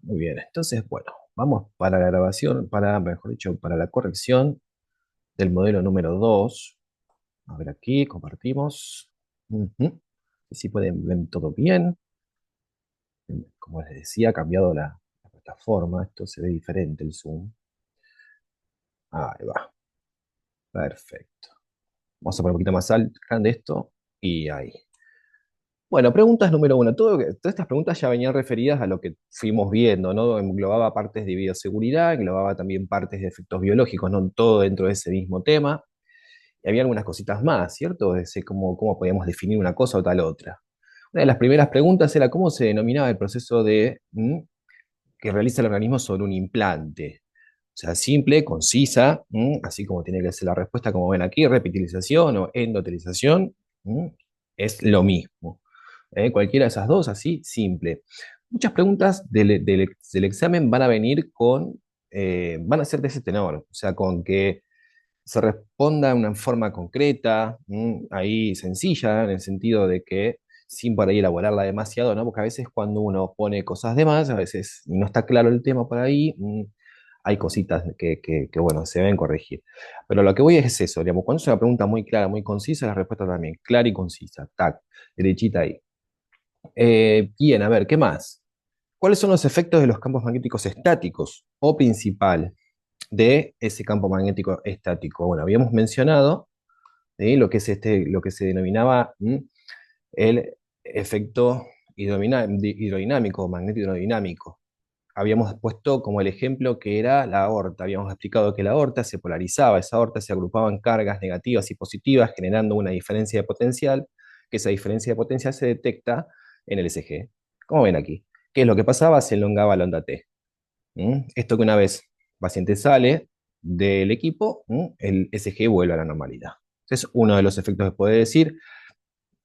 Muy bien, entonces, bueno, vamos para la grabación, mejor dicho, para la corrección del modelo número 2. A ver aquí, compartimos. Ujú. Si pueden ver todo bien. Como les decía, ha cambiado la plataforma. Esto se ve diferente el Zoom. Ahí va. Perfecto. Vamos a poner un poquito más grande esto. Y ahí. Bueno, preguntas número uno. Todas estas preguntas ya venían referidas a lo que fuimos viendo, ¿no? Englobaba partes de bioseguridad, englobaba también partes de efectos biológicos, ¿no? Todo dentro de ese mismo tema. Y había algunas cositas más, ¿cierto? Ese cómo podíamos definir una cosa o tal otra. Una de las primeras preguntas era cómo se denominaba el proceso que realiza el organismo sobre un implante. O sea, simple, concisa, así como tiene que ser la respuesta, como ven aquí, repitilización o endotelización, es lo mismo. Cualquiera de esas dos, así, simple. Muchas preguntas del examen van a venir van a ser de ese tenor, o sea, con que se responda de una forma concreta, ahí sencilla, en el sentido de que sin por ahí elaborarla demasiado, ¿no? Porque a veces cuando uno pone cosas de más, a veces y no está claro el tema por ahí, hay cositas bueno, se deben corregir. Pero lo que voy es eso, digamos, cuando es una pregunta muy clara, muy concisa, la respuesta también, clara y concisa, tac, derechita ahí. Bien, a ver, ¿qué más? ¿Cuáles son los efectos de los campos magnéticos estáticos o principal de ese campo magnético estático? Bueno, habíamos mencionado lo que es lo que se denominaba el efecto hidrodinámico o magnético hidrodinámico. Habíamos puesto como el ejemplo que era la aorta. Habíamos explicado que la aorta se polarizaba, esa aorta se agrupaba en cargas negativas y positivas, generando una diferencia de potencial, que esa diferencia de potencial se detecta en el ECG. Como ven aquí, ¿qué es lo que pasaba? Se elongaba la onda T. Esto que una vez el paciente sale del equipo, el SG vuelve a la normalidad. Ese es uno de los efectos que puede decir.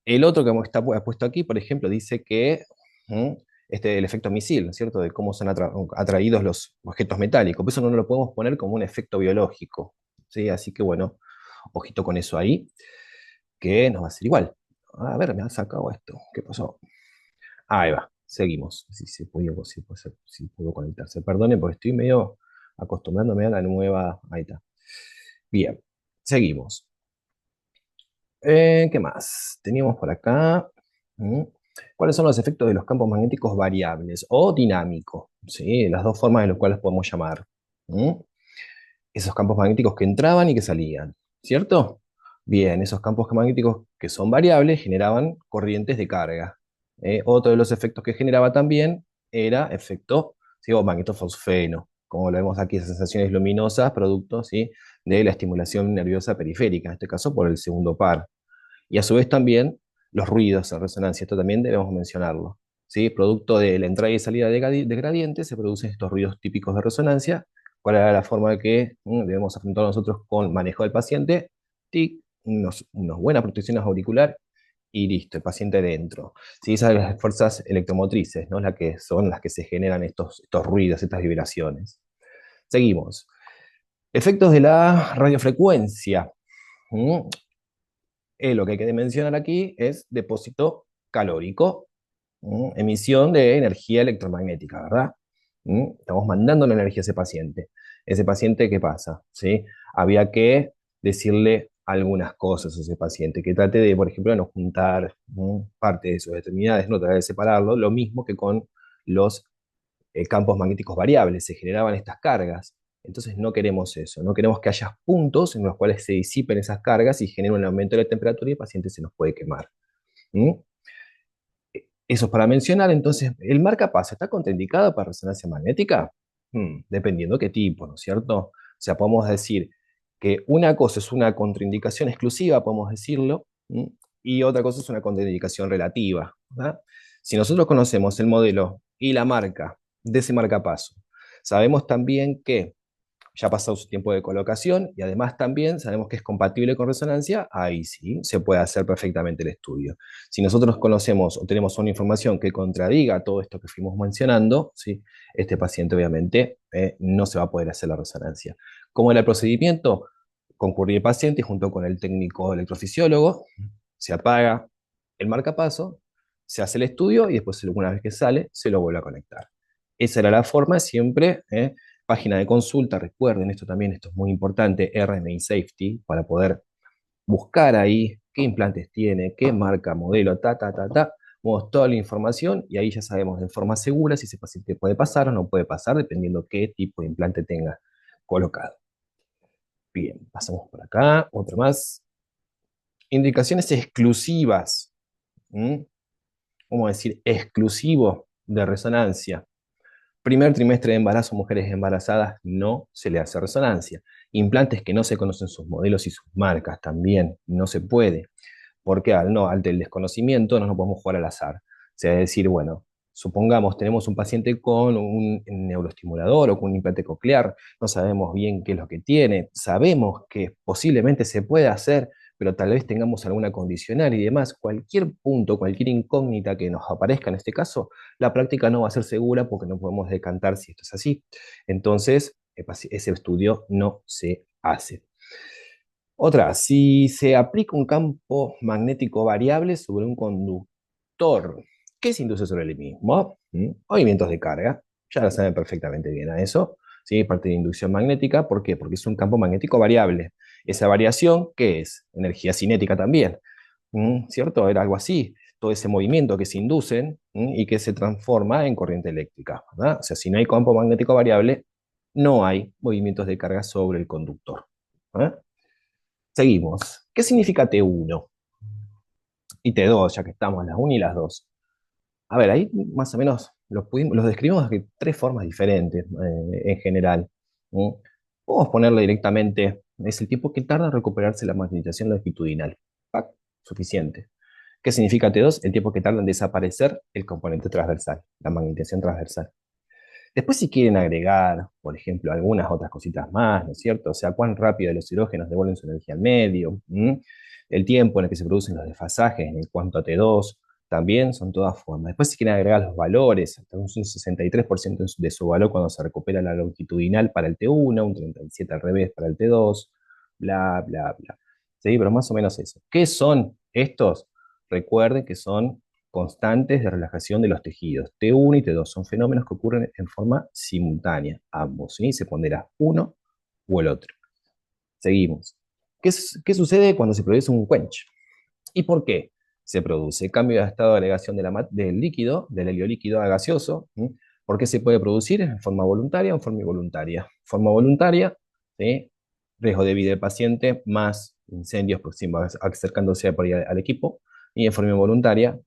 El otro que está puesto aquí, por ejemplo, dice que ¿m? El efecto misil, ¿no es cierto? De cómo son atraídos los objetos metálicos. Por eso no lo podemos poner como un efecto biológico. ¿Sí? Así que bueno, ojito con eso ahí, que nos va a ser igual. A ver, me ha sacado esto. ¿Qué pasó? Ahí va, seguimos. Si pudo conectarse. Perdone porque estoy medio acostumbrándome a la nueva. Ahí está. Bien, seguimos. ¿Qué más? Teníamos por acá. ¿Mm? ¿Cuáles son los efectos de los campos magnéticos variables o dinámicos? ¿Sí? Las dos formas en las cuales podemos llamar. ¿Mm? Esos campos magnéticos que entraban y que salían, ¿cierto? Bien, esos campos magnéticos que son variables generaban corrientes de carga. Otro de los efectos que generaba también era efecto, ¿sí? O magnetofosfeno, como lo vemos aquí, esas sensaciones luminosas, producto, ¿sí? De la estimulación nerviosa periférica, en este caso por el segundo par. Y a su vez también los ruidos en resonancia, esto también debemos mencionarlo. ¿Sí? Producto de la entrada y salida de gradientes se producen estos ruidos típicos de resonancia. ¿Cuál era la forma que debemos afrontar nosotros con manejo del paciente? TIC, unas buenas protecciones auricular y listo, el paciente dentro. ¿Sí? Esas son las fuerzas electromotrices, ¿no? Las que son las que se generan estos ruidos, estas vibraciones. Seguimos. Efectos de la radiofrecuencia. ¿Mm? Lo que hay que mencionar aquí es depósito calórico, emisión de energía electromagnética, ¿verdad? Estamos mandando la energía a ese paciente. Ese paciente, ¿qué pasa? ¿Sí? Había que decirle algunas cosas a ese paciente, que trate de, por ejemplo, no juntar parte de sus extremidades, no tratar de separarlo, lo mismo que con los campos magnéticos variables, se generaban estas cargas. Entonces no queremos eso, no queremos que haya puntos en los cuales se disipen esas cargas y generen un aumento de la temperatura y el paciente se nos puede quemar. ¿Mm? Eso es para mencionar, entonces, ¿el marcapaso está contraindicado para resonancia magnética? Dependiendo qué tipo, ¿no es cierto? O sea, podemos decir que una cosa es una contraindicación exclusiva, podemos decirlo, y otra cosa es una contraindicación relativa, ¿verdad? Si nosotros conocemos el modelo y la marca de ese marcapaso, sabemos también que ya ha pasado su tiempo de colocación y además también sabemos que es compatible con resonancia, ahí sí se puede hacer perfectamente el estudio. Si nosotros conocemos o tenemos una información que contradiga todo esto que fuimos mencionando, ¿sí? Este paciente obviamente no se va a poder hacer la resonancia. ¿Cómo era el procedimiento? Concurrir el paciente junto con el técnico electrofisiólogo, se apaga el marcapaso, se hace el estudio y después una vez que sale se lo vuelve a conectar. Esa era la forma siempre, ¿eh? Página de consulta, recuerden, esto también, esto es muy importante, RMI Safety, para poder buscar ahí qué implantes tiene, qué marca, modelo, vemos toda la información y ahí ya sabemos de forma segura si ese paciente puede pasar o no puede pasar, dependiendo qué tipo de implante tenga colocado. Bien, pasamos por acá, otro más. Indicaciones exclusivas. ¿Mm? Vamos a decir exclusivo de resonancia. Primer trimestre de embarazo, mujeres embarazadas, no se le hace resonancia. Implantes que no se conocen sus modelos y sus marcas también, no se puede. Porque al del desconocimiento no nos podemos jugar al azar. O sea, decir, bueno, supongamos tenemos un paciente con un neuroestimulador o con un implante coclear, no sabemos bien qué es lo que tiene, sabemos que posiblemente se puede hacer, pero tal vez tengamos alguna condicional y demás, cualquier punto, cualquier incógnita que nos aparezca en este caso, la práctica no va a ser segura porque no podemos decantar si esto es así. Entonces, ese estudio no se hace. Otra, si se aplica un campo magnético variable sobre un conductor, ¿qué se induce sobre el mismo? Movimientos de carga. Ya lo saben perfectamente bien a eso. ¿Sí? Parte de inducción magnética. ¿Por qué? Porque es un campo magnético variable. Esa variación, ¿qué es? Energía cinética también. ¿Cierto? Era algo así. Todo ese movimiento que se inducen y que se transforma en corriente eléctrica. ¿Verdad? O sea, si no hay campo magnético variable, no hay movimientos de carga sobre el conductor. ¿Eh? Seguimos. ¿Qué significa T1 y T2, ya que estamos las 1 y las 2? A ver, ahí más o menos los describimos de tres formas diferentes en general. ¿Mm? Podemos ponerlo directamente, es el tiempo que tarda en recuperarse la magnetización longitudinal. ¡Pac! Suficiente. ¿Qué significa T2? El tiempo que tarda en desaparecer el componente transversal, la magnetización transversal. Después, si quieren agregar, por ejemplo, algunas otras cositas más, ¿no es cierto? O sea, cuán rápido los hidrógenos devuelven su energía al medio, el tiempo en el que se producen los desfasajes en cuanto a T2, también son todas formas. Después, si quieren agregar los valores, hasta un 63% de su valor cuando se recupera la longitudinal para el T1, un 37% al revés para el T2, bla, bla, bla. ¿Sí? Pero más o menos eso. ¿Qué son estos? Recuerden que son constantes de relajación de los tejidos. T1 y T2 son fenómenos que ocurren en forma simultánea, ambos, ¿sí? Se pondrá uno o el otro. Seguimos. ¿Qué sucede cuando se produce un quench? ¿Y por qué se produce? Cambio de estado de agregación del líquido, del helio líquido a gaseoso. ¿Por qué se puede producir? En forma voluntaria o en forma involuntaria. Forma voluntaria, ¿sí? Riesgo de vida del paciente, más incendios acercándose por ahí al equipo. Y en forma involuntaria,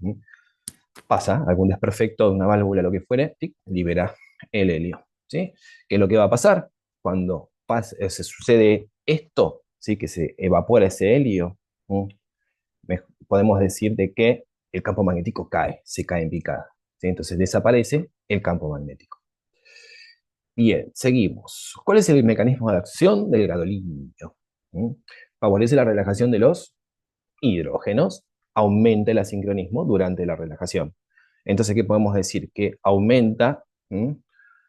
pasa algún desperfecto de una válvula, lo que fuere, tic, libera el helio. ¿Sí? ¿Qué es lo que va a pasar? Cuando se sucede esto, ¿sí? Que se evapora ese helio, ¿sí? Podemos decir de que el campo magnético cae, se cae en picada. ¿Sí? Entonces desaparece el campo magnético. Bien, seguimos. ¿Cuál es el mecanismo de acción del gadolinio? Favorece la relajación de los hidrógenos, aumenta el asincronismo durante la relajación. Entonces, ¿qué podemos decir? Que aumenta,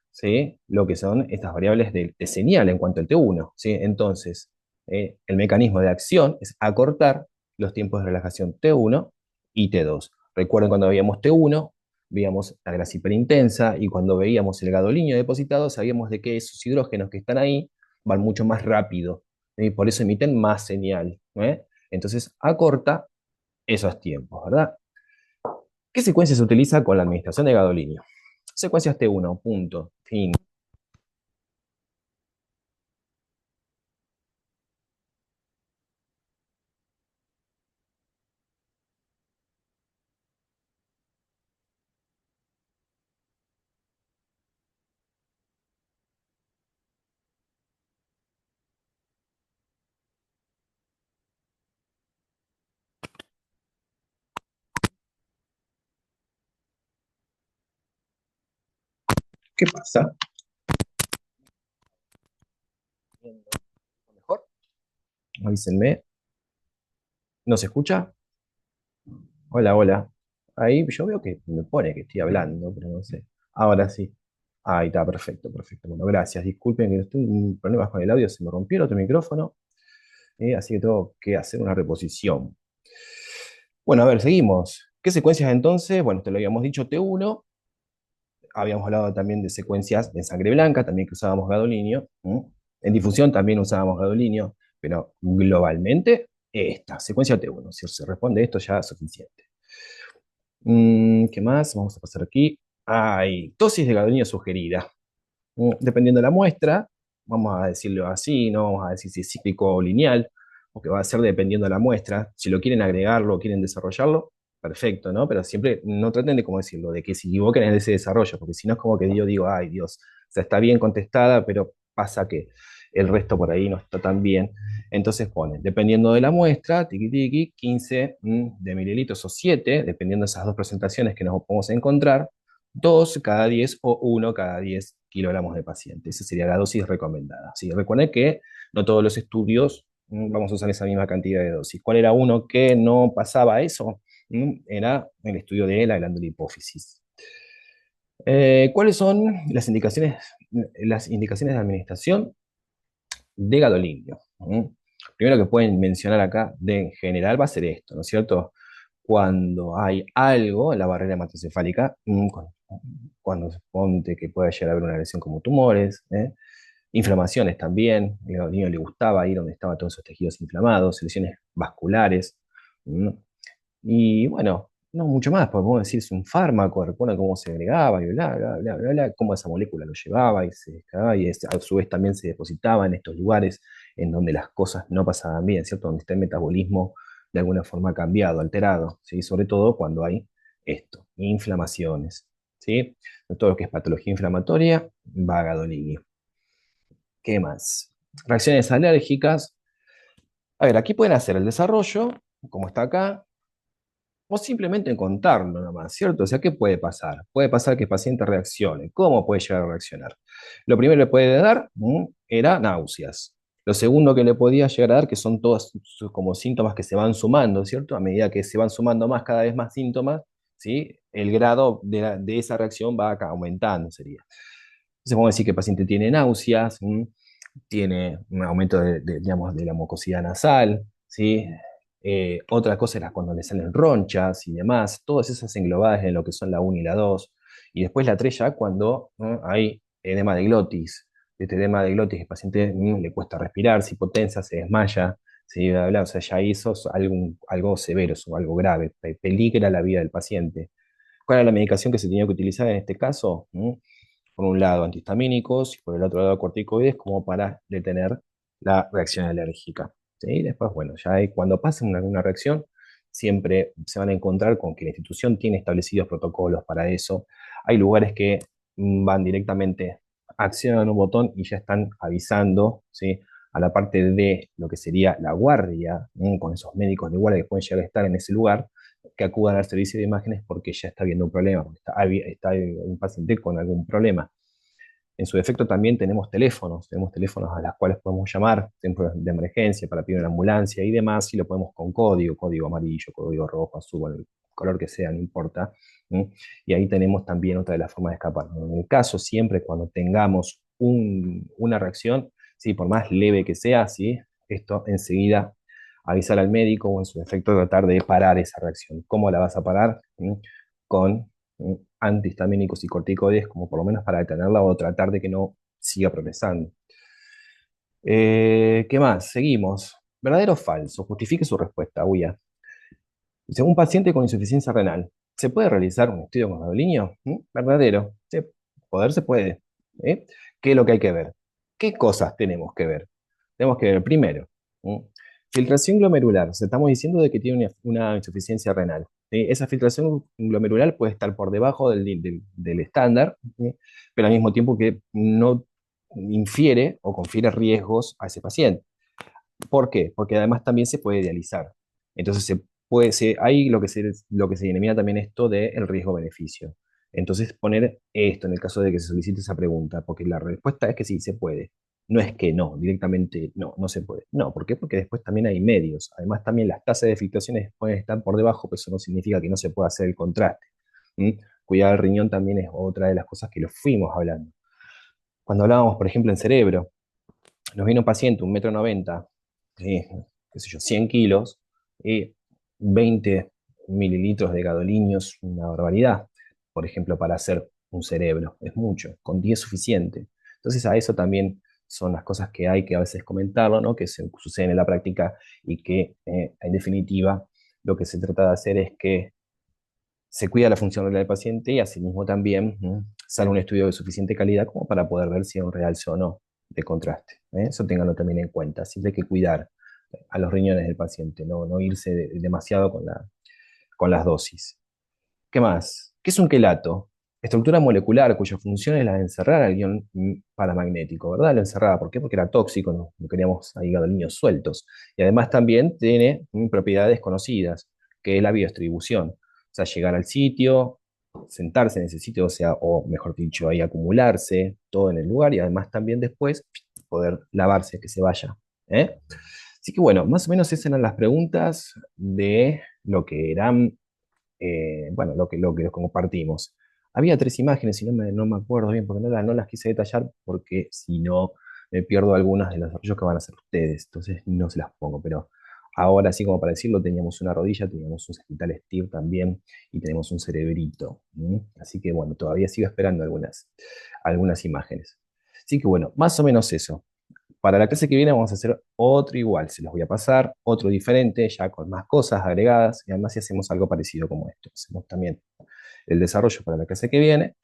¿sí? Lo que son estas variables de señal en cuanto al T1. ¿Sí? Entonces, el mecanismo de acción es acortar los tiempos de relajación T1 y T2. Recuerden cuando veíamos T1, veíamos la grasa hiperintensa y cuando veíamos el gadolinio depositado, sabíamos de que esos hidrógenos que están ahí van mucho más rápido y por eso emiten más señal. Entonces, acorta esos tiempos, ¿verdad? ¿Qué secuencia se utiliza con la administración de gadolinio? Secuencias T1, punto, fin. ¿Qué pasa? ¿Mejor? Avísenme. ¿No se escucha? Hola, hola. Ahí yo veo que me pone que estoy hablando, pero no sé. Ahora sí. Ahí está, perfecto, perfecto. Bueno, gracias. Disculpen que estoy en problemas con el audio, se me rompió el otro micrófono, así que tengo que hacer una reposición. Bueno, a ver, seguimos. ¿Qué secuencias entonces? Bueno, te lo habíamos dicho, T1, habíamos hablado también de secuencias de sangre blanca, también que usábamos gadolinio. En difusión también usábamos gadolinio, pero globalmente esta, secuencia T1. Si se responde esto ya es suficiente. ¿Qué más? Vamos a pasar aquí. Hay dosis de gadolinio sugerida. Dependiendo de la muestra, vamos a decirlo así, no vamos a decir si es cíclico o lineal, porque va a ser dependiendo de la muestra. Si lo quieren agregarlo o quieren desarrollarlo, perfecto, ¿no? Pero siempre no traten de, como decirlo, de que se equivoquen en ese desarrollo, porque si no es como que yo digo, ay Dios, o sea, está bien contestada, pero pasa que el resto por ahí no está tan bien. Entonces ponen, dependiendo de la muestra, tiki tiki, 15 de mililitros o 7, dependiendo de esas dos presentaciones que nos podemos encontrar, 2 cada 10 o 1 cada 10 kilogramos de paciente. Esa sería la dosis recomendada. ¿Sí? Recuerden que no todos los estudios vamos a usar esa misma cantidad de dosis. ¿Cuál era uno que no pasaba eso? Era el estudio de la glándula hipófisis. ¿Cuáles son las indicaciones de administración de gadolinio? Primero que pueden mencionar acá de en general va a ser esto, ¿no es cierto? Cuando hay algo en la barrera hematocefálica, cuando se ponte que pueda llegar a haber una lesión como tumores, inflamaciones también, al niño le gustaba ir donde estaban todos esos tejidos inflamados, lesiones vasculares, ¿no? Y bueno, no mucho más, porque podemos decir es un fármaco, recuerda cómo se agregaba y bla, bla, bla, bla, bla, cómo esa molécula lo llevaba y se descargaba y a su vez también se depositaba en estos lugares en donde las cosas no pasaban bien, ¿cierto? Donde está el metabolismo de alguna forma cambiado, alterado, ¿sí? Sobre todo cuando hay esto, inflamaciones, ¿sí? Todo lo que es patología inflamatoria, va a gadolinio. ¿Qué más? Reacciones alérgicas. A ver, aquí pueden hacer el desarrollo, como está acá, o simplemente contarlo nomás, ¿cierto? O sea, ¿qué puede pasar? Puede pasar que el paciente reaccione. ¿Cómo puede llegar a reaccionar? Lo primero que le puede dar era náuseas. Lo segundo que le podía llegar a dar, que son todos como síntomas que se van sumando, ¿cierto? A medida que se van sumando más, cada vez más síntomas, ¿sí? El grado de esa reacción va acá aumentando, sería. Entonces, vamos a decir que el paciente tiene náuseas, tiene un aumento digamos, de la mucosidad nasal, ¿sí? Otra cosa era cuando le salen ronchas y demás, todas esas englobadas en lo que son la 1 y la 2. Y después la 3 ya cuando hay edema de glotis. Este edema de glotis, el paciente le cuesta respirar, se hipotensa, se desmaya, ¿sí? Bla, bla, o sea, ya hizo algo severo, algo grave, peligra la vida del paciente. ¿Cuál era la medicación que se tenía que utilizar en este caso? Por un lado antihistamínicos y por el otro lado corticoides como para detener la reacción alérgica. ¿Sí? Después, bueno, ya hay, cuando pasen alguna reacción, siempre se van a encontrar con que la institución tiene establecidos protocolos para eso. Hay lugares que van directamente, accionan un botón y ya están avisando, ¿sí? A la parte de lo que sería la guardia, con esos médicos de guardia que pueden llegar a estar en ese lugar, que acudan al servicio de imágenes porque ya está habiendo un problema, porque está un paciente con algún problema. En su defecto también tenemos teléfonos a los cuales podemos llamar de emergencia para pedir una ambulancia y demás, y lo podemos con código amarillo, código rojo, azul, bueno, el color que sea, no importa. Y ahí tenemos también otra de las formas de escapar. En el caso, siempre cuando tengamos una reacción, ¿sí? Por más leve que sea, ¿sí? Esto enseguida avisar al médico o en su defecto tratar de parar esa reacción. ¿Cómo la vas a parar? Con antihistamínicos y corticoides, como por lo menos para detenerla o tratar de que no siga progresando. ¿Qué más? Seguimos. ¿Verdadero o falso? Justifique su respuesta, Uya. Según un paciente con insuficiencia renal, ¿se puede realizar un estudio con gadolinio? Verdadero. Sí, poder se puede. ¿Eh? ¿Qué es lo que hay que ver? ¿Qué cosas tenemos que ver? Tenemos que ver primero, filtración glomerular. O sea, estamos diciendo de que tiene una insuficiencia renal. ¿Sí? Esa filtración glomerular puede estar por debajo del estándar, ¿sí? Pero al mismo tiempo que no infiere o confiere riesgos a ese paciente. ¿Por qué? Porque además también se puede dializar. Entonces hay lo que se denomina también esto del riesgo-beneficio. Entonces poner esto en el caso de que se solicite esa pregunta, porque la respuesta es que sí, se puede. No es que no, directamente no, no se puede. No, ¿por qué? Porque después también hay medios. Además también las tasas de filtraciones pueden estar por debajo, pero eso no significa que no se pueda hacer el contraste. ¿Mm? Cuidar el riñón también es otra de las cosas que lo fuimos hablando. Cuando hablábamos, por ejemplo, en cerebro, nos viene un paciente, 1,90 m, qué sé yo, 100 kilos, y 20 mililitros de gadolinio es una barbaridad, por ejemplo, para hacer un cerebro, es mucho, con 10 es suficiente. Entonces a eso también son las cosas que hay que a veces comentarlo, ¿no? Que suceden en la práctica y que en definitiva lo que se trata de hacer es que se cuida la función renal del paciente y asimismo también sale un estudio de suficiente calidad como para poder ver si es un realce o no de contraste. Eso ténganlo también en cuenta. Siempre hay que cuidar a los riñones del paciente, no irse demasiado con las dosis. ¿Qué más? ¿Qué es un quelato? Estructura molecular cuya función es la de encerrar al ion paramagnético, ¿verdad? Lo encerraba. ¿Por qué? Porque era tóxico, no queríamos a hígado niños sueltos. Y además también tiene propiedades conocidas, que es la biodistribución. O sea, llegar al sitio, sentarse en ese sitio, o sea, o mejor dicho, ahí acumularse, todo en el lugar, y además también después poder lavarse, que se vaya. ¿Eh? Así que bueno, más o menos esas eran las preguntas de lo que eran bueno, lo que compartimos. Había tres imágenes, y no me acuerdo bien, porque no las quise detallar, porque si no, me pierdo algunas de los desarrollos que van a hacer ustedes, entonces no se las pongo, pero ahora sí, como para decirlo, teníamos una rodilla, teníamos un sagital steer también, y tenemos un cerebrito. Así que bueno, todavía sigo esperando algunas imágenes. Así que bueno, más o menos eso. Para la clase que viene vamos a hacer otro igual, se los voy a pasar, otro diferente, ya con más cosas agregadas, y además si hacemos algo parecido como esto. Hacemos también el desarrollo para la clase que viene,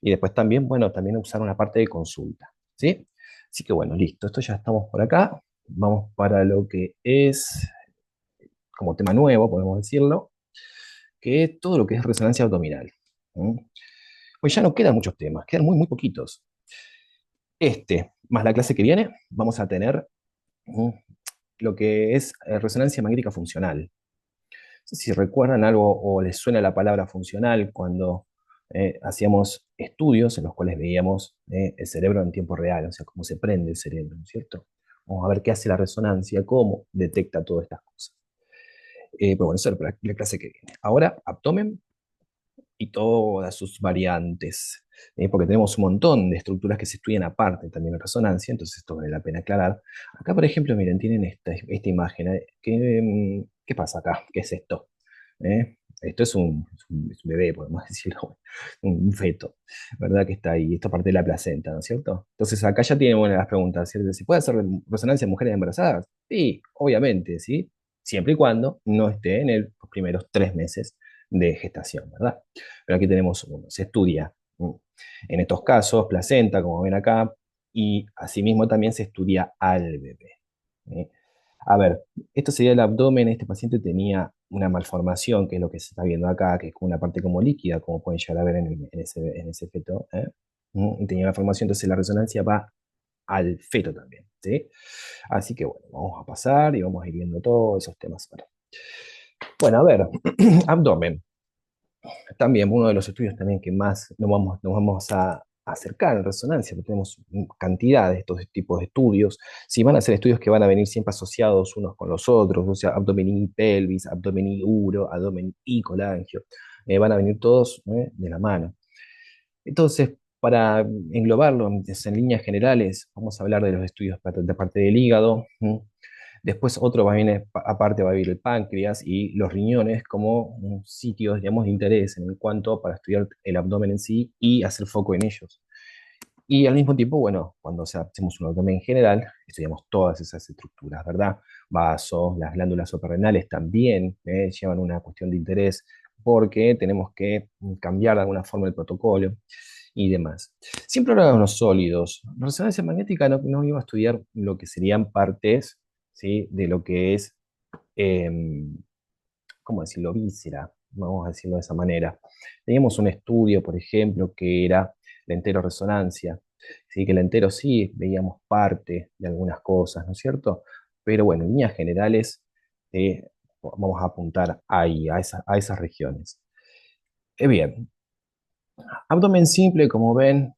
y después también, bueno, también usar una parte de consulta, ¿sí? Así que bueno, listo, esto ya estamos por acá. Vamos para lo que es, como tema nuevo, podemos decirlo, que es todo lo que es resonancia abdominal. ¿Mm? Pues ya no quedan muchos temas, quedan muy poquitos. Más la clase que viene, vamos a tener lo que es resonancia magnética funcional. No sé si recuerdan algo o les suena la palabra funcional cuando hacíamos estudios en los cuales veíamos el cerebro en tiempo real, o sea, cómo se prende el cerebro, ¿no es cierto? Vamos a ver qué hace la resonancia, cómo detecta todas estas cosas. Pero bueno, eso es la clase que viene. Ahora, abdomen y todas sus variantes, porque tenemos un montón de estructuras que se estudian aparte también en resonancia, entonces esto vale la pena aclarar. Acá, por ejemplo, miren, tienen esta imagen. ¿Qué pasa acá? ¿Qué es esto? Esto es un bebé, podemos decirlo, un feto, ¿verdad? Que está ahí, esta parte de la placenta, ¿no es cierto? Entonces acá ya tienen buenas las preguntas, ¿cierto? ¿Se puede hacer resonancia en mujeres embarazadas? Sí, obviamente, ¿sí? Siempre y cuando no esté en los primeros 3 meses de gestación, ¿verdad? Pero aquí tenemos uno, se estudia en estos casos placenta, como ven acá, y asimismo también se estudia al bebé. ¿Eh? A ver, esto sería el abdomen, este paciente tenía una malformación, que es lo que se está viendo acá, que es una parte como líquida, como pueden llegar a ver en ese feto, ¿eh? Y tenía una malformación, entonces la resonancia va al feto también, ¿sí? Así que bueno, vamos a pasar y vamos a ir viendo todos esos temas ahora. Bueno, a ver, abdomen. También uno de los estudios también que más nos vamos a acercar en resonancia, porque tenemos cantidad de estos tipos de estudios. Si van a ser estudios que van a venir siempre asociados unos con los otros, o sea, abdomen y pelvis, abdomen y uro, abdomen y colangio, van a venir todos de la mano. Entonces, para englobarlo en líneas generales, vamos a hablar de los estudios de parte del hígado. Después otro aparte va a ir el páncreas y los riñones como sitios, digamos, de interés en cuanto para estudiar el abdomen en sí y hacer foco en ellos. Y al mismo tiempo, bueno, cuando hacemos un abdomen general, estudiamos todas esas estructuras, ¿verdad? Vasos, las glándulas suprarrenales también llevan una cuestión de interés porque tenemos que cambiar de alguna forma el protocolo y demás. Siempre órganos sólidos. La resonancia magnética no iba a estudiar lo que serían partes, ¿sí? De lo que es, em, ¿cómo decirlo? Víscera, vamos a decirlo de esa manera. Teníamos un estudio, por ejemplo, que era la enteroresonancia, ¿sí? Que la entero sí veíamos parte de algunas cosas, ¿no es cierto? Pero bueno, en líneas generales, vamos a apuntar ahí, a esas regiones. Bien, abdomen simple, como ven,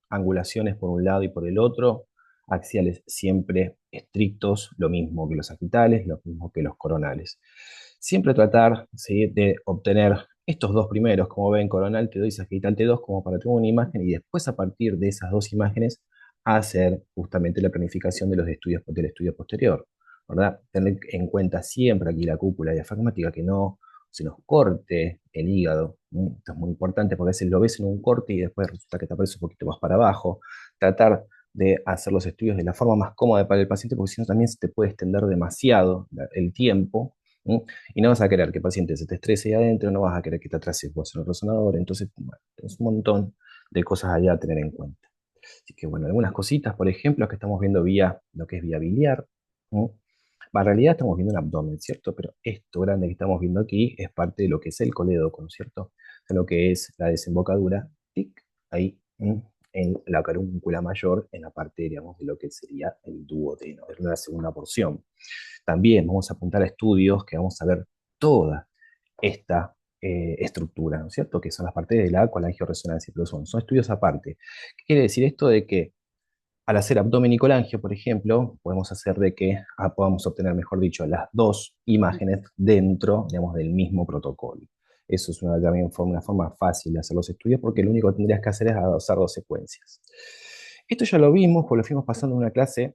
angulaciones por un lado y por el otro, axiales siempre estrictos, lo mismo que los sagitales, lo mismo que los coronales. Siempre tratar, ¿sí?, de obtener estos dos primeros, como ven, coronal T2 y sagital T2, como para tener una imagen y después a partir de esas dos imágenes hacer justamente la planificación de los estudios del estudio posterior, ¿verdad? Tener en cuenta siempre aquí la cúpula diafragmática, que no se nos corte el hígado. Esto es muy importante porque a veces lo ves en un corte y después resulta que te aparece un poquito más para abajo. Tratar de hacer los estudios de la forma más cómoda para el paciente, porque si no también se te puede extender demasiado el tiempo. Y no vas a querer que el paciente se te estrese ahí adentro, no vas a querer que te atrases vos en el resonador. Entonces, bueno, es un montón de cosas allá a tener en cuenta. Así que bueno, algunas cositas, por ejemplo, que estamos viendo vía lo que es vía biliar. ¿No? En realidad estamos viendo el abdomen, ¿cierto? Pero esto grande que estamos viendo aquí es parte de lo que es el colédoco, ¿cierto? De lo que es la desembocadura, tic, ahí, en la carúncula mayor, en la parte, digamos, de lo que sería el duodeno, es la segunda porción. También vamos a apuntar a estudios que vamos a ver toda esta estructura, ¿no es cierto? Que son las partes de la colangioresonancia, pero son estudios aparte. ¿Qué quiere decir esto? De que al hacer abdomen y colangio, por ejemplo, podemos hacer de que podamos obtener, mejor dicho, las dos imágenes dentro, digamos, del mismo protocolo. Eso es una forma fácil de hacer los estudios porque lo único que tendrías que hacer es hacer dos secuencias. Esto ya lo vimos, pues lo fuimos pasando en una clase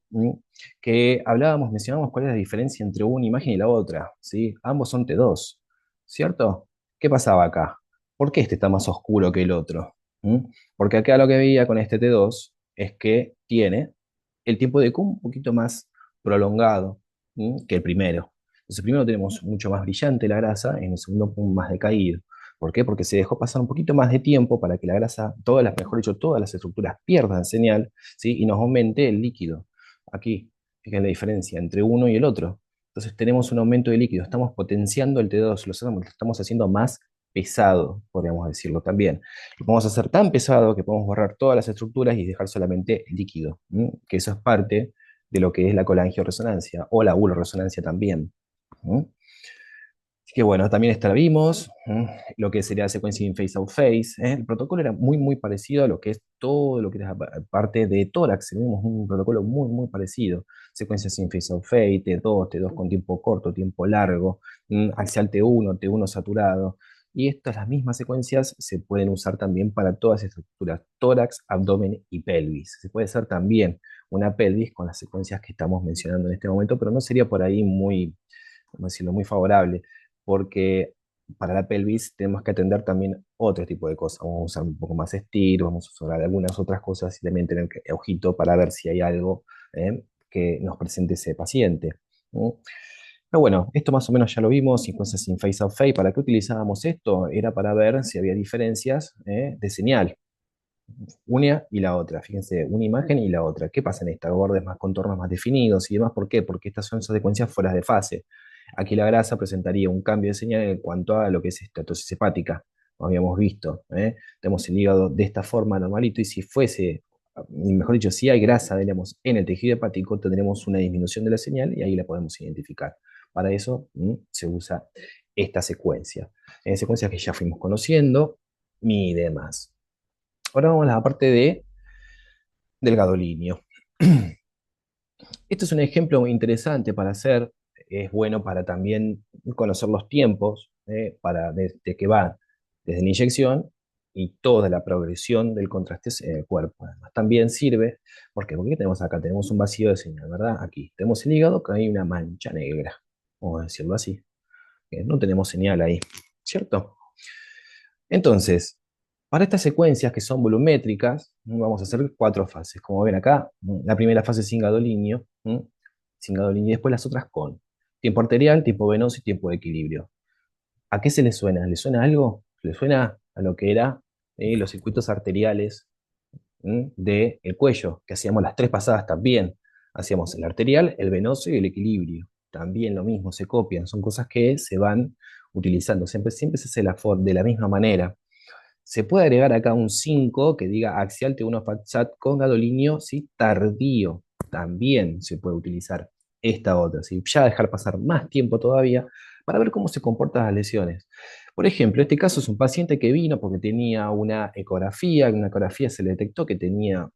que hablábamos, mencionábamos cuál es la diferencia entre una imagen y la otra. ¿Sí? Ambos son T2, ¿cierto? ¿Qué pasaba acá? ¿Por qué este está más oscuro que el otro? ¿Mm? Porque acá lo que veía con este T2 es que tiene el tiempo de Q un poquito más prolongado que el primero. Entonces, primero tenemos mucho más brillante la grasa, en el segundo más decaído. ¿Por qué? Porque se dejó pasar un poquito más de tiempo para que la grasa, mejor dicho, todas las estructuras pierdan señal, ¿sí? Y nos aumente el líquido. Aquí, fíjense la diferencia entre uno y el otro. Entonces tenemos un aumento de líquido, estamos potenciando el T2, lo estamos haciendo más pesado, podríamos decirlo también. Lo podemos hacer tan pesado que podemos borrar todas las estructuras y dejar solamente líquido, que eso es parte de lo que es la colangioresonancia o la uroresonancia también. Así que bueno, también esta la vimos, lo que sería la secuencia in phase out phase. El protocolo era muy, muy parecido a lo que es todo lo que es parte de tórax. Vimos un protocolo muy, muy parecido. Secuencias in phase out phase, T2 con tiempo corto, tiempo largo, axial T1, T1 saturado. Y estas, las mismas secuencias, se pueden usar también para todas las estructuras, tórax, abdomen y pelvis. Se puede hacer también una pelvis con las secuencias que estamos mencionando en este momento, pero no sería por ahí muy, vamos a decirlo, muy favorable porque para la pelvis tenemos que atender también otro tipo de cosas. Vamos a usar un poco más estiro, vamos a usar algunas otras cosas y también tener ojito para ver si hay algo que nos presente ese paciente. ¿No? Pero bueno, esto más o menos ya lo vimos, secuencias sin face of face. ¿Para qué utilizábamos esto? Era para ver si había diferencias de señal, una y la otra. Fíjense, una imagen y la otra. ¿Qué pasa en esta? Bordes más contornos más definidos y demás. ¿Por qué? Porque estas son secuencias fuera de fase. Aquí la grasa presentaría un cambio de señal en cuanto a lo que es estatosis hepática. Como habíamos visto, tenemos el hígado de esta forma normalito y si fuese, mejor dicho, si hay grasa, diríamos, en el tejido hepático, tendremos una disminución de la señal y ahí la podemos identificar. Para eso se usa esta secuencia. Secuencias que ya fuimos conociendo y demás. Ahora vamos a la parte de delgado líneo. Este es un ejemplo muy interesante para hacer, es bueno para también conocer los tiempos, desde que va desde la inyección y toda la progresión del contraste en el cuerpo. Además, también sirve, porque ¿qué tenemos acá? Tenemos un vacío de señal, ¿verdad? Aquí tenemos el hígado, que hay una mancha negra, vamos a decirlo así. No tenemos señal ahí, ¿cierto? Entonces, para estas secuencias que son volumétricas, vamos a hacer cuatro fases. Como ven acá, la primera fase sin gadolinio, y después las otras con tiempo arterial, tiempo venoso y tiempo de equilibrio. ¿A qué se le suena? ¿Le suena algo? ¿Le suena a lo que era los circuitos arteriales del cuello? Que hacíamos las tres pasadas también. Hacíamos el arterial, el venoso y el equilibrio. También lo mismo, se copian. Son cosas que se van utilizando. Siempre se hace de la misma manera. Se puede agregar acá un 5 que diga axial T1 FAT con gadolinio, ¿sí? Tardío. También se puede utilizar esta otra, ¿sí? Ya dejar pasar más tiempo todavía para ver cómo se comportan las lesiones. Por ejemplo, este caso es un paciente que vino porque tenía una ecografía, en una ecografía se le detectó que tenía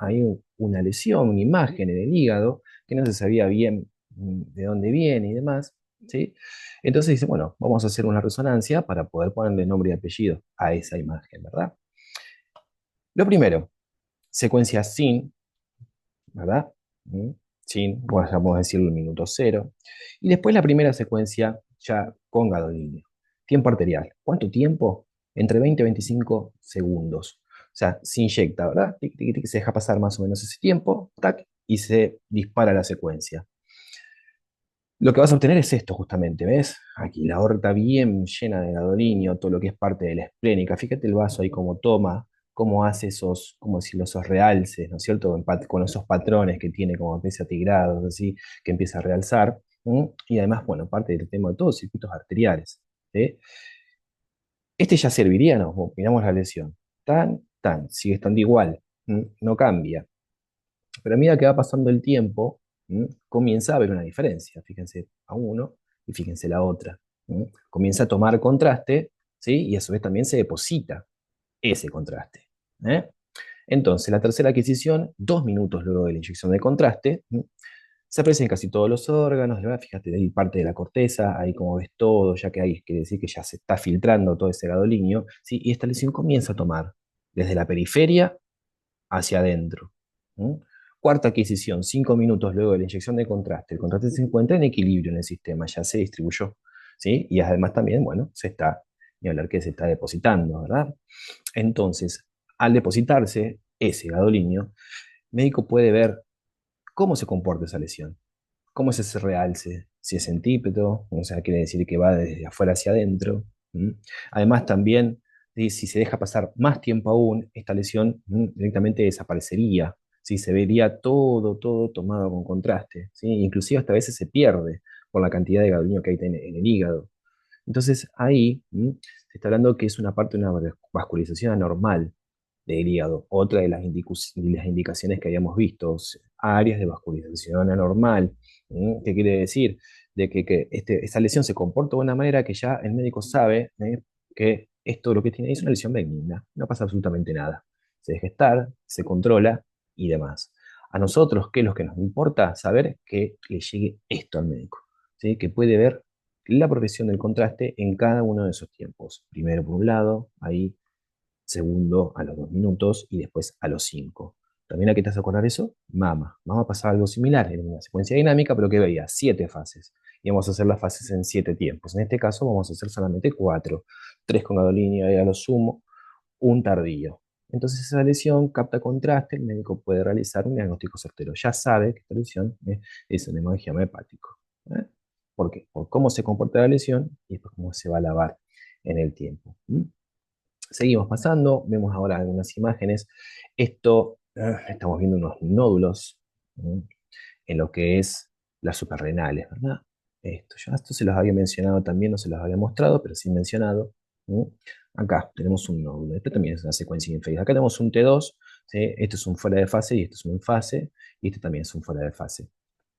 ahí una lesión, una imagen en el hígado, que no se sabía bien de dónde viene y demás, ¿sí? Entonces dice, bueno, vamos a hacer una resonancia para poder ponerle nombre y apellido a esa imagen, ¿verdad? Lo primero, secuencia sin, ¿verdad? Sin, vamos a decirlo el minuto cero. Y después la primera secuencia ya con gadolinio. Tiempo arterial. ¿Cuánto tiempo? Entre 20 y 25 segundos. O sea, se inyecta, ¿verdad? Tic, tic, tic, se deja pasar más o menos ese tiempo, tac, y se dispara la secuencia. Lo que vas a obtener es esto justamente, ¿ves? Aquí la aorta bien llena de gadolinio, todo lo que es parte de la esplénica. Fíjate el vaso ahí cómo toma, cómo hace esos, cómo decirlo, esos realces, ¿no es cierto? Con esos patrones que tiene como especie atigrados, así, que empieza a realzar. ¿M? Y además, bueno, parte del tema de todos los circuitos arteriales. ¿Sí? Este ya serviría, ¿no? Miramos la lesión. Sigue estando igual, no cambia. Pero a medida que va pasando el tiempo, comienza a haber una diferencia. Fíjense a uno y fíjense la otra. Comienza a tomar contraste, ¿sí? Y a su vez también se deposita ese contraste. ¿Eh? Entonces, la tercera adquisición, 2 minutos luego de la inyección de contraste, se aprecia en casi todos los órganos, ¿verdad? Fíjate, ahí parte de la corteza, ahí como ves todo, ya que ahí quiere decir que ya se está filtrando todo ese gadolinio, ¿sí? Y esta lesión comienza a tomar desde la periferia hacia adentro. ¿Mm? Cuarta adquisición, 5 minutos luego de la inyección de contraste. El contraste se encuentra en equilibrio en el sistema, ya se distribuyó. ¿Sí? Y además también, bueno, se está, ni hablar que se está depositando, ¿verdad? Entonces, al depositarse ese gadolinio, el médico puede ver cómo se comporta esa lesión. ¿Cómo es ese realce? Si es centípedo, o sea, quiere decir que va desde afuera hacia adentro. ¿Mm? Además, también, si se deja pasar más tiempo aún, esta lesión directamente desaparecería. ¿Sí? Se vería todo tomado con contraste. ¿Sí? Inclusive hasta a veces se pierde por la cantidad de gadolinio que hay en el hígado. Entonces ahí se está hablando que es una parte de una vascularización anormal del hígado. Otra de de las indicaciones que habíamos visto, áreas de vascularización anormal. ¿Qué quiere decir? De que esa lesión se comporta de una manera que ya el médico sabe que esto lo que tiene es una lesión benigna, no pasa absolutamente nada. Se deja estar, se controla y demás. A nosotros, ¿qué es lo que nos importa? Saber que le llegue esto al médico, ¿sí? Que puede ver la progresión del contraste en cada uno de esos tiempos. Primero por un lado, ahí, segundo a los 2 minutos y después a los 5. ¿También a qué te hace acordar eso? Mama. Mama pasaba algo similar, en una secuencia dinámica, pero que veía 7 fases. Y vamos a hacer las fases en 7 tiempos. En este caso vamos a hacer solamente 4. 3 con gadolinio y a lo sumo, un tardío. Entonces esa lesión capta contraste, el médico puede realizar un diagnóstico certero. Ya sabe que esta lesión es un hemangioma hepático. ¿Eh? ¿Por qué? Por cómo se comporta la lesión y después cómo se va a lavar en el tiempo. Seguimos pasando, vemos ahora algunas imágenes. Esto, estamos viendo unos nódulos en lo que es las suprarrenales, ¿verdad? Esto se los había mencionado también, no se los había mostrado, pero sí mencionado. ¿Mm? Acá tenemos un nódulo, esto también es una secuencia de infeliz. Acá tenemos un T2, ¿sí? Esto es un fuera de fase y esto es un en fase, y este también es un fuera de fase.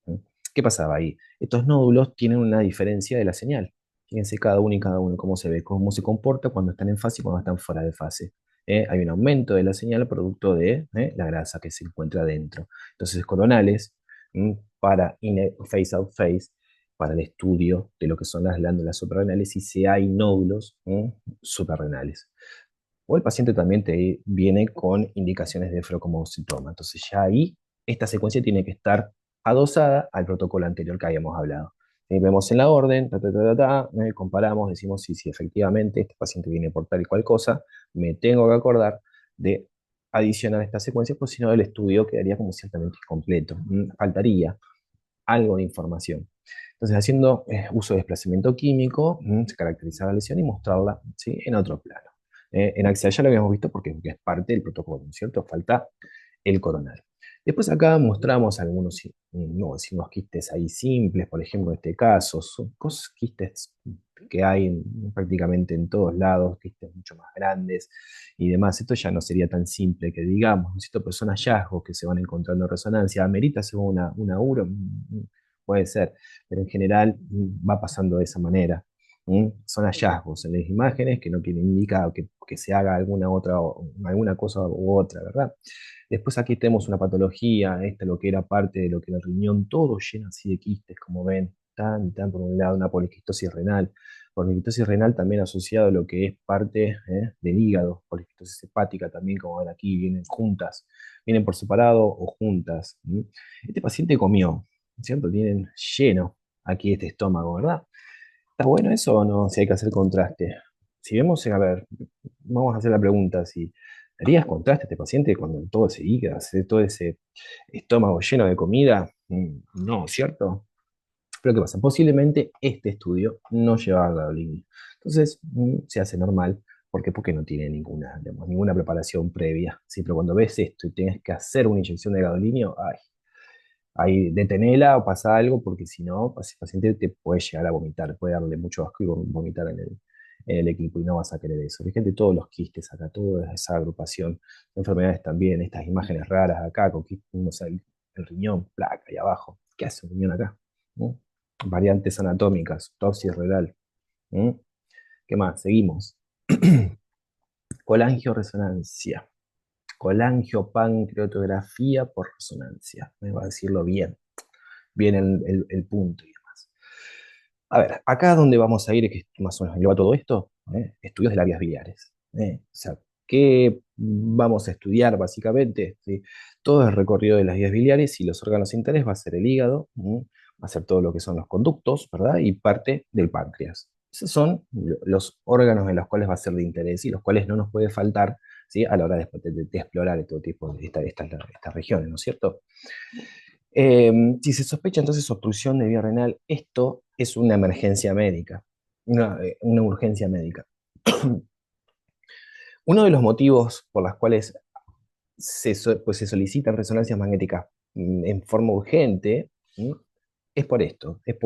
¿Mm? ¿Qué pasaba ahí? Estos nódulos tienen una diferencia de la señal. Fíjense cada uno y cada uno cómo se ve, cómo se comporta cuando están en fase y cuando están fuera de fase. Hay un aumento de la señal producto de la grasa que se encuentra dentro. Entonces, coronales, para face out face, para el estudio de lo que son las glándulas suprarrenales y si hay nódulos suprarrenales. O el paciente también te viene con indicaciones de frecomocitoma. Entonces ya ahí esta secuencia tiene que estar adosada al protocolo anterior que habíamos hablado. Vemos en la orden, comparamos, decimos si efectivamente este paciente viene por tal y cual cosa, me tengo que acordar de adicionar esta secuencia, pues si no el estudio quedaría como ciertamente incompleto. Faltaría algo de información. Entonces, haciendo uso de desplazamiento químico, se caracteriza la lesión y mostrarla, ¿sí? En otro plano. En Axia ya lo habíamos visto porque es parte del protocolo, ¿no es cierto? Falta el coronal. Después acá mostramos algunos, no decimos quistes ahí simples, por ejemplo, en este caso, son cosas, quistes que hay prácticamente en todos lados, quistes mucho más grandes y demás. Esto ya no sería tan simple que digamos, ¿no es cierto? Pero son hallazgos que se van encontrando en resonancia. ¿Amerita según una URO? Puede ser, pero en general va pasando de esa manera. Son hallazgos en las imágenes que no quieren indicar que se haga alguna cosa u otra, ¿verdad? Después aquí tenemos una patología, esta lo que era parte de lo que era el riñón, todo lleno así de quistes, como ven, tan por un lado una poliquistosis renal. Poliquistosis renal también asociado a lo que es parte del hígado, poliquistosis hepática también, como ven aquí, vienen juntas, vienen por separado o juntas. Este paciente comió, ¿cierto? Tienen lleno aquí este estómago, ¿verdad? ¿Está bueno eso o no? Si hay que hacer contraste. Si vemos, a ver, vamos a hacer la pregunta, si harías contraste a este paciente cuando todo ese hígado, todo ese estómago lleno de comida. No, ¿cierto? Pero ¿qué pasa? Posiblemente este estudio no llevaba la bulimia. Entonces, se hace normal. ¿Por qué? Porque no tiene ninguna, digamos, ninguna preparación previa. Sí, pero cuando ves esto y tienes que hacer una inyección de gadolinio, ay, ahí detenela o pasa algo, porque si no, ese paciente te puede llegar a vomitar, puede darle mucho asco y vomitar en el equipo y no vas a querer eso. Fíjate todos los quistes acá, toda esa agrupación de enfermedades también, estas imágenes raras acá, con quistes, o sea, el riñón, placa ahí abajo. ¿Qué hace un riñón acá? ¿No? Variantes anatómicas, topsis renal. ¿No? ¿Qué más? Seguimos. Colangioresonancia. Colangiopancreatografía por resonancia. Me va a decirlo bien. Bien el punto y demás. A ver, acá donde vamos a ir, que más o menos lleva todo esto, estudios de las vías biliares. O sea, ¿qué vamos a estudiar básicamente? ¿Sí? Todo el recorrido de las vías biliares y los órganos internos va a ser el hígado, va a ser todo lo que son los conductos, ¿verdad? Y parte del páncreas. Esos son los órganos en los cuales va a ser de interés y los cuales no nos puede faltar, ¿sí? A la hora de explorar todo tipo de estas regiones, ¿no es cierto? Si se sospecha entonces obstrucción de vía renal, esto es una emergencia médica, una urgencia médica. Uno de los motivos por los cuales pues se solicitan resonancias magnéticas en forma urgente, ¿sí? Es por esto, es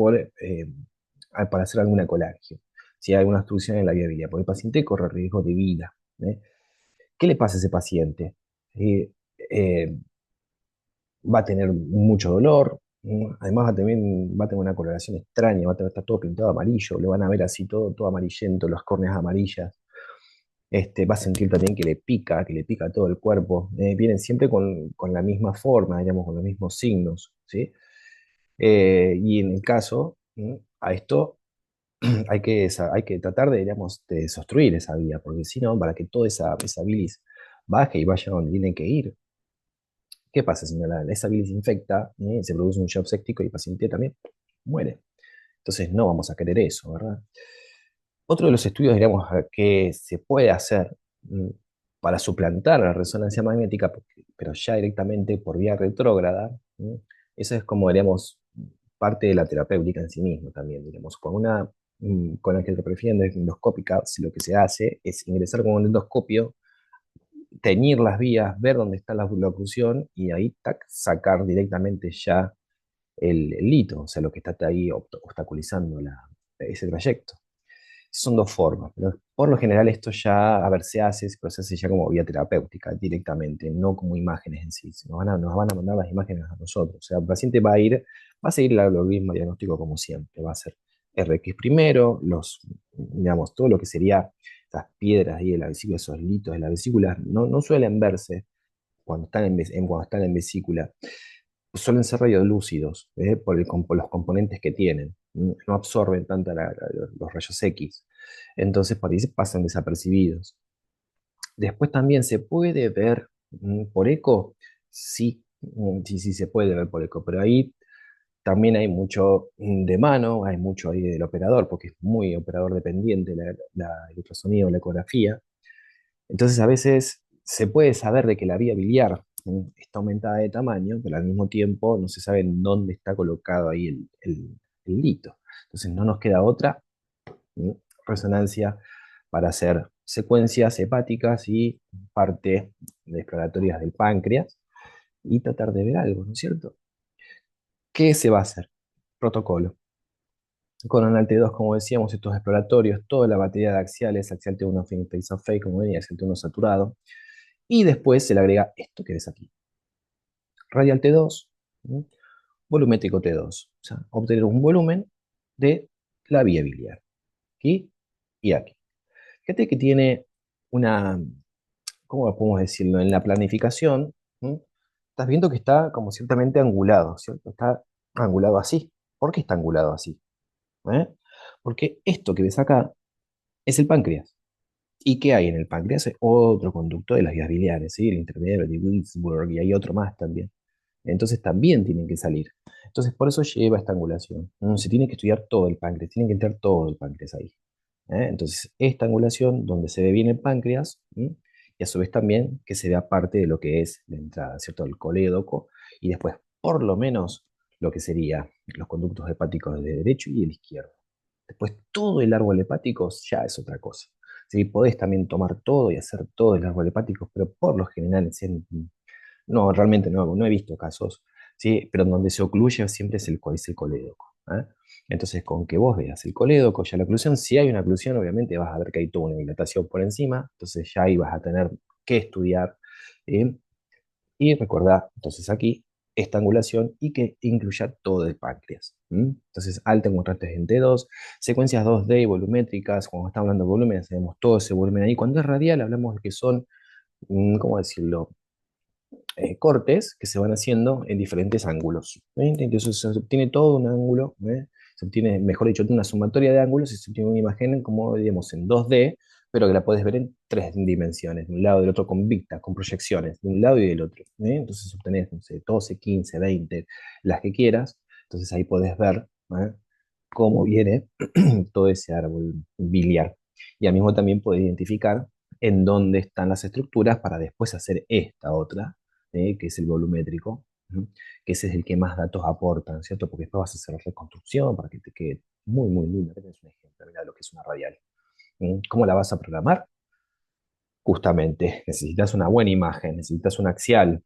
para hacer alguna colangio, si hay alguna obstrucción en la vía biliar, porque el paciente corre riesgo de vida. ¿Eh? ¿Qué le pasa a ese paciente? Eh, eh, Va a tener mucho dolor, además también va a tener una coloración extraña, va a estar todo pintado amarillo, lo van a ver así todo amarillento, las córneas amarillas. Va a sentir también que le pica todo el cuerpo. Vienen siempre con la misma forma, digamos, con los mismos signos, ¿sí? Y en el caso, a esto hay que tratar de, digamos, de desobstruir esa vía, porque si no, para que toda esa bilis baje y vaya donde tiene que ir, ¿qué pasa si esa bilis infecta? Se produce un shock séptico y el paciente también muere. Entonces no vamos a querer eso, ¿verdad? Otro de los estudios, digamos, que se puede hacer para suplantar la resonancia magnética, pero ya directamente por vía retrógrada, eso es como, diríamos, parte de la terapéutica en sí mismo también, digamos, con la que prefieren endoscópica, si lo que se hace es ingresar con un endoscopio, teñir las vías, ver dónde está la oclusión y ahí tac, sacar directamente ya el lito, o sea, lo que está ahí obstaculizando ese trayecto. Son dos formas, pero por lo general esto ya, a ver, pero se hace ya como vía terapéutica directamente, no como imágenes en sí. Nos van a mandar las imágenes a nosotros. O sea, el paciente va a seguir el algoritmo diagnóstico como siempre. Va a ser RX primero, digamos, todo lo que sería esas piedras ahí de la vesícula, esos litos de la vesícula, no suelen verse cuando están en vesícula, suelen ser radiolúcidos, por los componentes que tienen. No absorben tanto los rayos X. Entonces, por ahí se pasan desapercibidos. Después también se puede ver por eco, sí, sí se puede ver por eco, pero ahí también hay mucho de mano, hay mucho ahí del operador, porque es muy operador dependiente el ultrasonido, la ecografía. Entonces a veces se puede saber de que la vía biliar está aumentada de tamaño, pero al mismo tiempo no se sabe en dónde está colocado ahí el lito. Entonces no nos queda otra ¿sí? Resonancia para hacer secuencias hepáticas y parte de exploratorias del páncreas y tratar de ver algo, ¿no es cierto? ¿Qué se va a hacer? Protocolo. Con ANALT2, como decíamos, estos exploratorios, toda la batería de axiales, axial T1 face of fake, como venía, axial T1 saturado, y después se le agrega esto que ves aquí. Radial T2, ¿sí? Volumétrico T2. O sea, obtener un volumen de la vía biliar. Aquí y aquí. Fíjate que tiene una, ¿cómo podemos decirlo? En la planificación, ¿sí? Estás viendo que está como ciertamente angulado, ¿cierto? Está angulado así. ¿Por qué está angulado así? ¿Eh? Porque esto que ves acá es el páncreas. ¿Y qué hay en el páncreas? Otro conducto de las vías biliares, ¿sí? El intermediario de Wilsburg y hay otro más también. Entonces también tienen que salir. Entonces, por eso lleva esta angulación. Se tiene que estudiar todo el páncreas, tiene que entrar todo el páncreas ahí. Entonces, esta angulación donde se ve bien el páncreas, y a su vez también que se vea parte de lo que es la entrada, ¿cierto? El colédoco, y después, por lo menos, lo que sería los conductos hepáticos del derecho y el izquierdo. Después, todo el árbol hepático ya es otra cosa. ¿Sí? Podés también tomar todo y hacer todo el árbol hepático, pero por lo general, no, realmente no he visto casos, ¿sí? Pero en donde se ocluye siempre es el colédoco. Entonces, con que vos veas el colédoco, ya la oclusión, si hay una oclusión, obviamente vas a ver que hay toda una dilatación por encima, entonces ya ahí vas a tener que estudiar. ¿Sí? Y recordá, entonces aquí, esta angulación y que incluya todo el páncreas. Entonces, alta en contrastes en T2, secuencias 2D y volumétricas, cuando estamos hablando de volumen, tenemos todo ese volumen ahí. Cuando es radial, hablamos de que son, ¿cómo decirlo? Cortes que se van haciendo en diferentes ángulos. Entonces se obtiene todo un ángulo, se obtiene, mejor dicho, una sumatoria de ángulos y se obtiene una imagen como, digamos, en 2D, pero que la puedes ver en tres dimensiones, de un lado y del otro con vistas, con proyecciones, de un lado y del otro. Entonces obtenés, no sé, 12, 15, 20, las que quieras. Entonces ahí podés ver cómo viene todo ese árbol biliar. Y al mismo también podés identificar en dónde están las estructuras para después hacer esta otra, que es el volumétrico, que ese es el que más datos aportan, ¿cierto? Porque después vas a hacer la reconstrucción para que te quede muy, muy lindo. Este es un ejemplo, mira lo que es una radial. ¿Cómo la vas a programar? Justamente, necesitas una buena imagen, necesitas un axial.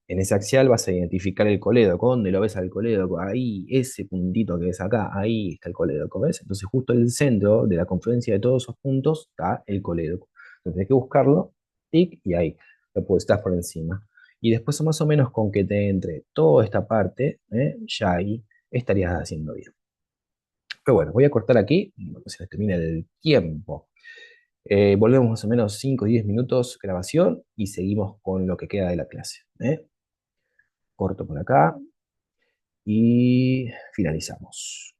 En ese axial vas a identificar el colédoco. ¿Dónde lo ves al colédoco? Ahí, ese puntito que ves acá, ahí está el colédoco, ¿ves? Entonces, justo en el centro de la confluencia de todos esos puntos está el colédoco. Entonces, hay que buscarlo, tic, y ahí, lo puedes estar por encima. Y después, más o menos, con que te entre toda esta parte, ya ahí estarías haciendo bien. Pero bueno, voy a cortar aquí, porque se nos termina el tiempo. Volvemos más o menos 5 o 10 minutos grabación y seguimos con lo que queda de la clase. Corto por acá y finalizamos.